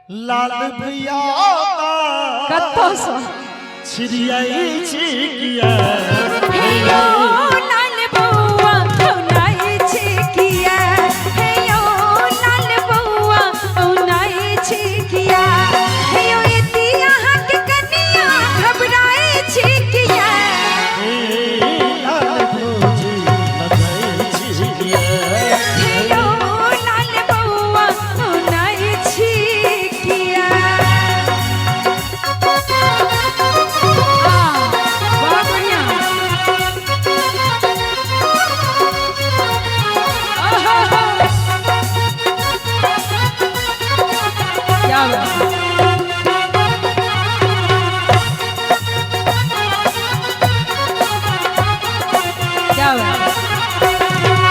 लाल भैया कत्तो सो छिड़ियाई छिकिया हेयो लाल बउआ औनाई छिकिया हेयो लाल बउआ औनाई छिकिया हेयो एती यहाँ के कनिया घबराई छिकिया लाल भौजी लगाई छिकिया हेयो लाल बउआ औनाई छिकिया बहुत बढ़िया क्या बात है क्या बात है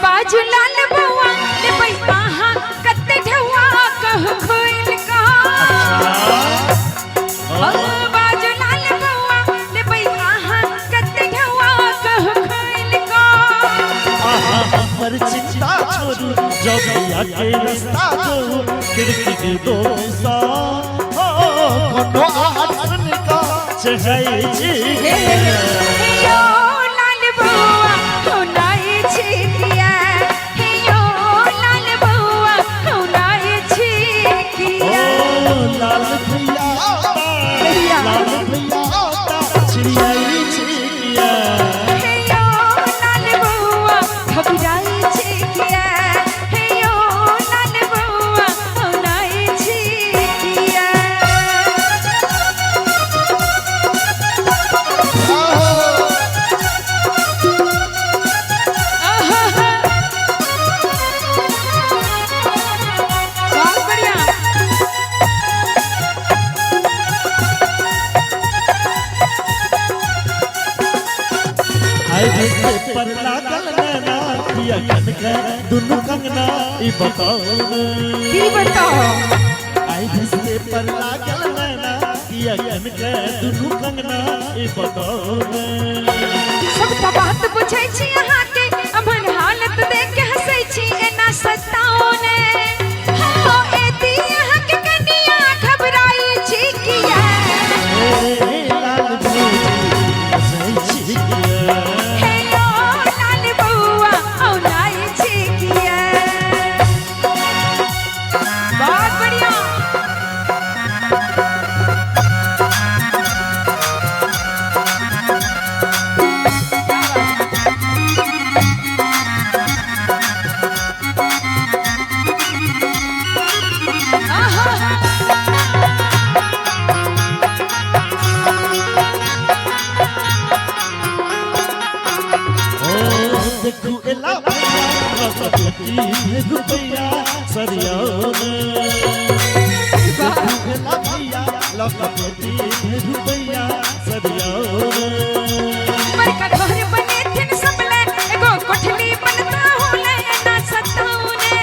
बाजू लाल बउआ ले बई आहा कत्ते ढौआ कह खोइल का बाजू लाल बउआ ले बई आहा कत्ते ढौआ कह खोइल का हमर चिंता छोड़ू जो भैया के रास्ता दो खिड़की के दो सा कोनो आसन का चढ़ाई छिकिया हेयो लाल बउआ औनाई छिकिया हेयो लाल बउआ औनाई छिकिया लाल भैया लाल भैया छिड़ियाई छिकिया हेयो लाल बउआ घबराई छिकिया हेयो लाल बउआ औनाई छिकिया बहुत बढ़िया आई रिश्ते पर लागल नैना किया कनके दुनु कंगना ई बताओ की बताओ आई रिश्ते पर लागल नैना किया कनके दुनु कंगना ई बताओ सबटा बात बुझै छी अहाँ के अमन हालत देख के हंसै छी एना सताओ ने हो एती अहाँ के कनिया घबराई छी किया लाल भौजी सही छिकिया हेयो लाल बउआ औनाई छी किया बहुत बढ़िया देखू एला भैया रुपया सरिया देखू एला भैया लखपति रुपया सरिया बड़का घर बने थिन सबले एगो कोठली बनता होले ना सताउने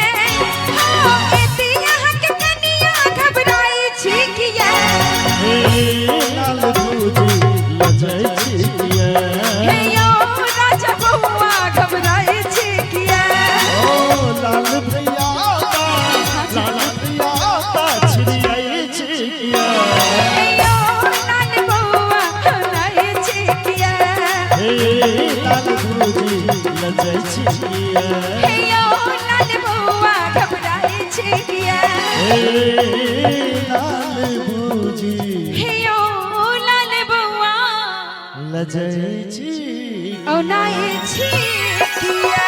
हो एती यहाँ के कनिया घबराई छी किया लाल भौजी लजाई छिकिया हेयो राजा बउआ घबराई छी किया लाल भैया छिड़ियाई छिकिया हेयो लाल बउआ औनाई छी किया लाल भौजी लजाई छिकिया हेयो लाल बउआ घबराई छी किया लाल भौजी हेयो लाल बउआ लजाई छिकिया औनाई छी किया